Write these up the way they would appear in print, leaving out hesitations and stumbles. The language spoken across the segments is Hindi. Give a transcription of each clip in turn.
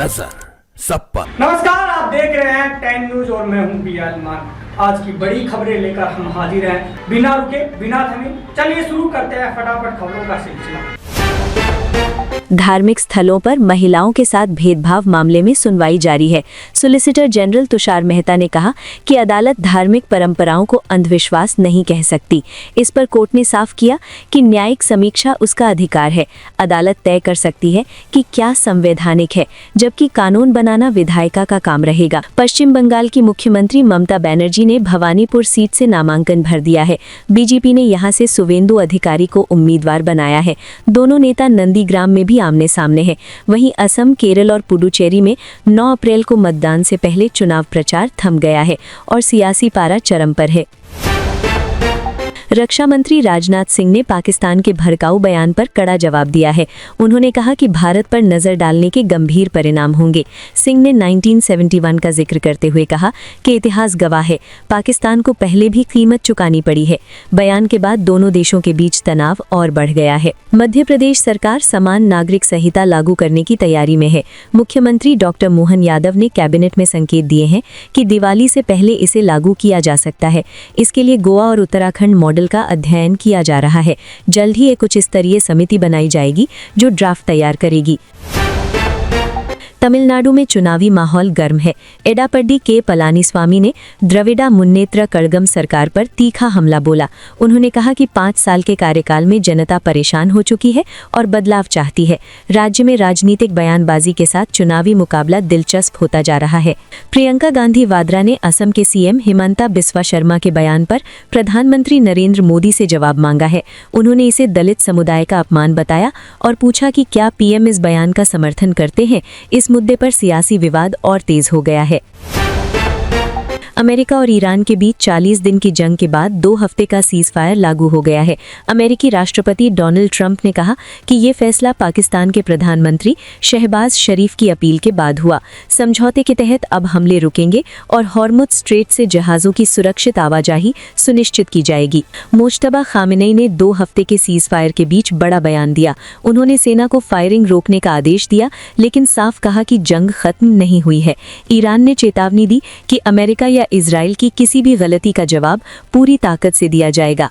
नजर सब पर। नमस्कार, आप देख रहे हैं 10 न्यूज और मैं हूं बियालमान। आज की बड़ी खबरें लेकर हम हाजिर हैं, बिना रुके बिना थमे। चलिए शुरू करते हैं फटाफट खबरों का सिलसिला। धार्मिक स्थलों पर महिलाओं के साथ भेदभाव मामले में सुनवाई जारी है। सॉलिसिटर जनरल तुषार मेहता ने कहा कि अदालत धार्मिक परंपराओं को अंधविश्वास नहीं कह सकती। इस पर कोर्ट ने साफ किया कि न्यायिक समीक्षा उसका अधिकार है। अदालत तय कर सकती है कि क्या संवैधानिक है, जबकि कानून बनाना विधायिका का काम रहेगा। पश्चिम बंगाल की मुख्यमंत्री ममता बनर्जी ने भवानीपुर सीट से नामांकन भर दिया है। बीजेपी ने यहां से सुवेंदु अधिकारी को उम्मीदवार बनाया है। दोनों नेता नंदीग्राम में भी आमने सामने हैं। वहीं असम, केरल और पुडुचेरी में 9 अप्रैल को मतदान से पहले चुनाव प्रचार थम गया है और सियासी पारा चरम पर है। रक्षा मंत्री राजनाथ सिंह ने पाकिस्तान के भड़काऊ बयान पर कड़ा जवाब दिया है। उन्होंने कहा कि भारत पर नजर डालने के गंभीर परिणाम होंगे। सिंह ने 1971 का जिक्र करते हुए कहा कि इतिहास गवाह है, पाकिस्तान को पहले भी कीमत चुकानी पड़ी है। बयान के बाद दोनों देशों के बीच तनाव और बढ़ गया है। मध्य प्रदेश सरकार समान नागरिक संहिता लागू करने की तैयारी में है। मुख्यमंत्री डॉक्टर मोहन यादव ने कैबिनेट में संकेत दिए हैं कि दिवाली से पहले इसे लागू किया जा सकता है। इसके लिए गोवा और उत्तराखंड मॉडल का अध्ययन किया जा रहा है। जल्द ही एक उच्च स्तरीय समिति बनाई जाएगी जो ड्राफ्ट तैयार करेगी। तमिलनाडु में चुनावी माहौल गर्म है। एडापड्डी के पलानीस्वामी ने द्रविड़ा मुन्नेत्र कड़गम सरकार पर तीखा हमला बोला। उन्होंने कहा कि 5 साल के कार्यकाल में जनता परेशान हो चुकी है और बदलाव चाहती है। राज्य में राजनीतिक बयानबाजी के साथ चुनावी मुकाबला दिलचस्प होता जा रहा है। प्रियंका गांधी वाड्रा ने असम के सीएम हिमंता बिस्वा शर्मा के बयान पर प्रधानमंत्री नरेंद्र मोदी से जवाब मांगा है। उन्होंने इसे दलित समुदाय का अपमान बताया और पूछा कि क्या पीएम इस बयान का समर्थन करते हैं। इस मुद्दे पर सियासी विवाद और तेज हो गया है। अमेरिका और ईरान के बीच 40 दिन की जंग के बाद 2 हफ्ते का सीज़फायर लागू हो गया है। अमेरिकी राष्ट्रपति डोनाल्ड ट्रंप ने कहा कि ये फैसला पाकिस्तान के प्रधानमंत्री शहबाज शरीफ की अपील के बाद हुआ। समझौते के तहत अब हमले रुकेंगे और हॉर्मुज स्ट्रेट से जहाज़ों की सुरक्षित आवाजाही सुनिश्चित की जाएगी। मुज्तबा खामेनेई ने 2 हफ्ते के सीज़फायर के बीच बड़ा बयान दिया। उन्होंने सेना को फायरिंग रोकने का आदेश दिया, लेकिन साफ कहा कि जंग खत्म नहीं हुई है। ईरान ने चेतावनी दी कि अमेरिका या इजराइल की किसी भी गलती का जवाब पूरी ताकत से दिया जाएगा।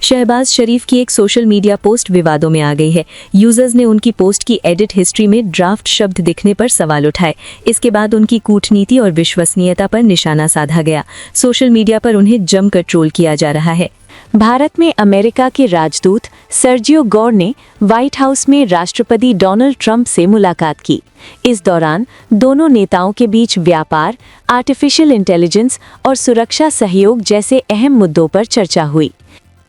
शहबाज शरीफ की एक सोशल मीडिया पोस्ट विवादों में आ गई है। यूजर्स ने उनकी पोस्ट की एडिट हिस्ट्री में ड्राफ्ट शब्द दिखने पर सवाल उठाए। इसके बाद उनकी कूटनीति और विश्वसनीयता पर निशाना साधा गया। सोशल मीडिया पर उन्हें जमकर ट्रोल किया जा रहा है। भारत में अमेरिका के राजदूत सर्जियो गौर ने व्हाइट हाउस में राष्ट्रपति डोनाल्ड ट्रंप से मुलाकात की। इस दौरान दोनों नेताओं के बीच व्यापार, आर्टिफिशियल इंटेलिजेंस और सुरक्षा सहयोग जैसे अहम मुद्दों पर चर्चा हुई।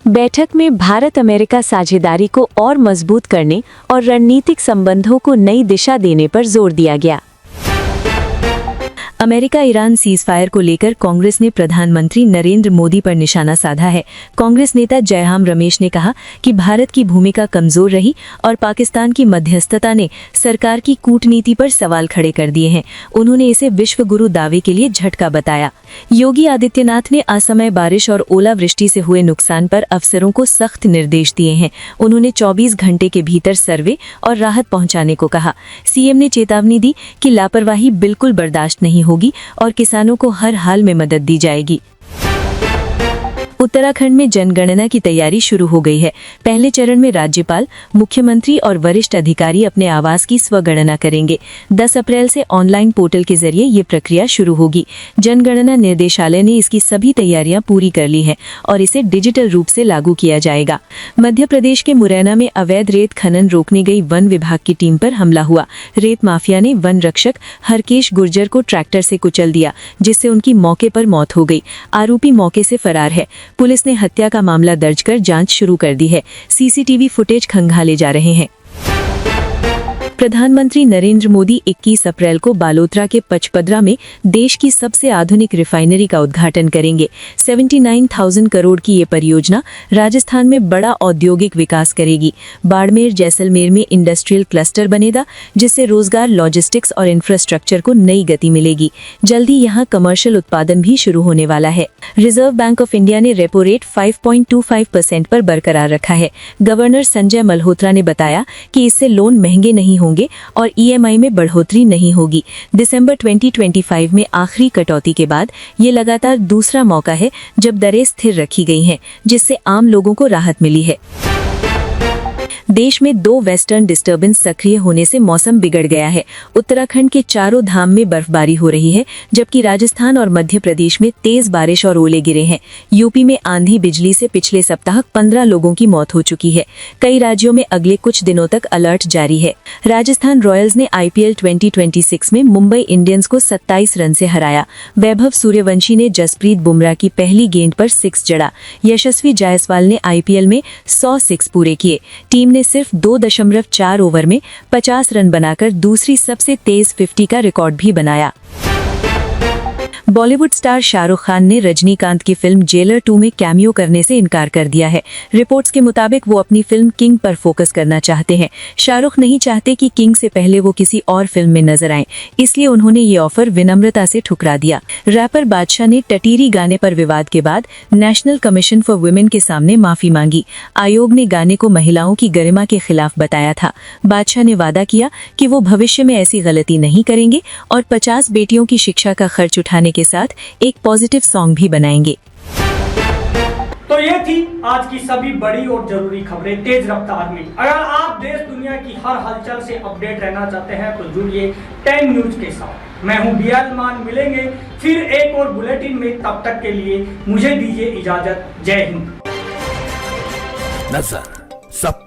बैठक में भारत अमेरिका साझेदारी को और मजबूत करने और रणनीतिक संबंधों को नई दिशा देने पर जोर दिया गया। अमेरिका ईरान सीज़फायर को लेकर कांग्रेस ने प्रधानमंत्री नरेंद्र मोदी पर निशाना साधा है। कांग्रेस नेता जयराम रमेश ने कहा कि भारत की भूमिका कमजोर रही और पाकिस्तान की मध्यस्थता ने सरकार की कूटनीति पर सवाल खड़े कर दिए हैं। उन्होंने इसे विश्वगुरु दावे के लिए झटका बताया। योगी आदित्यनाथ ने असमय बारिश और ओलावृष्टि से हुए नुकसान पर अफसरों को सख्त निर्देश दिए हैं। उन्होंने 24 घंटे के भीतर सर्वे और राहत पहुंचाने को कहा। सीएम ने चेतावनी दी कि लापरवाही बिल्कुल बर्दाश्त नहीं होगी और किसानों को हर हाल में मदद दी जाएगी। उत्तराखंड में जनगणना की तैयारी शुरू हो गई है। पहले चरण में राज्यपाल, मुख्यमंत्री और वरिष्ठ अधिकारी अपने आवास की स्वगणना करेंगे। 10 अप्रैल से ऑनलाइन पोर्टल के जरिए ये प्रक्रिया शुरू होगी। जनगणना निर्देशालय ने इसकी सभी तैयारियां पूरी कर ली हैं और इसे डिजिटल रूप से लागू किया जाएगा। मध्य प्रदेश के मुरैना में अवैध रेत खनन रोकने गई वन विभाग की टीम पर हमला हुआ। रेत माफिया ने वन रक्षक हरकेश गुर्जर को ट्रैक्टर से कुचल दिया, जिससे उनकी मौके पर मौत हो गई। आरोपी मौके से फरार है। पुलिस ने हत्या का मामला दर्ज कर जांच शुरू कर दी है। सीसीटीवी फुटेज खंगाले जा रहे हैं। प्रधानमंत्री नरेंद्र मोदी 21 अप्रैल को बालोतरा के पचपदरा में देश की सबसे आधुनिक रिफाइनरी का उद्घाटन करेंगे। 79,000 करोड़ की ये परियोजना राजस्थान में बड़ा औद्योगिक विकास करेगी। बाड़मेर, जैसलमेर में इंडस्ट्रियल क्लस्टर बनेगा, जिससे रोजगार, लॉजिस्टिक्स और इंफ्रास्ट्रक्चर को नई गति मिलेगी। जल्दी यहाँ कमर्शियल उत्पादन भी शुरू होने वाला है। रिजर्व बैंक ऑफ इंडिया ने रेपो रेट 5.25% पर बरकरार रखा है। गवर्नर संजय मल्होत्रा ने बताया कि इससे लोन महंगे नहीं होंगे और ईएमआई में बढ़ोतरी नहीं होगी। दिसंबर 2025 में आखिरी कटौती के बाद ये लगातार दूसरा मौका है जब दरें स्थिर रखी गई हैं, जिससे आम लोगों को राहत मिली है। देश में 2 वेस्टर्न डिस्टर्बेंस सक्रिय होने से मौसम बिगड़ गया है। उत्तराखंड के चारों धाम में बर्फबारी हो रही है, जबकि राजस्थान और मध्य प्रदेश में तेज बारिश और ओले गिरे हैं। यूपी में आंधी बिजली से पिछले सप्ताह 15 लोगों की मौत हो चुकी है। कई राज्यों में अगले कुछ दिनों तक अलर्ट जारी है। राजस्थान रॉयल्स ने आईपीएल 2026 में मुंबई इंडियंस को 27 रन से हराया। वैभव सूर्यवंशी ने जसप्रीत बुमराह की पहली गेंद पर 6 जड़ा। यशस्वी जायसवाल ने आईपीएल में 100 6 पूरे किए। टीम ने सिर्फ 2.4 ओवर में 50 रन बनाकर दूसरी सबसे तेज 50 का रिकॉर्ड भी बनाया। बॉलीवुड स्टार शाहरुख खान ने रजनीकांत की फिल्म जेलर 2 में कैमियो करने से इनकार कर दिया है। रिपोर्ट्स के मुताबिक वो अपनी फिल्म किंग पर फोकस करना चाहते हैं। शाहरुख नहीं चाहते कि किंग से पहले वो किसी और फिल्म में नजर आएं, इसलिए उन्होंने ये ऑफर विनम्रता से ठुकरा दिया। रैपर बादशाह ने टटीरी गाने पर विवाद के बाद नेशनल कमीशन फॉर वुमेन के सामने माफी मांगी। आयोग ने गाने को महिलाओं की गरिमा के खिलाफ बताया था। बादशाह ने वादा किया कि वो भविष्य में ऐसी गलती नहीं करेंगे और 50 बेटियों की शिक्षा का खर्च उठाने के साथ एक पॉजिटिव सॉन्ग भी बनाएंगे। तो ये थी आज की सभी बड़ी और जरूरी खबरें तेज रफ्तार में। अगर आप देश दुनिया की हर हलचल से अपडेट रहना चाहते हैं तो जुड़िए 10 न्यूज के साथ। मैं हूं बियाल मान, मिलेंगे फिर एक और बुलेटिन में। तब तक के लिए मुझे दीजिए इजाजत। जय हिंद। नजर सब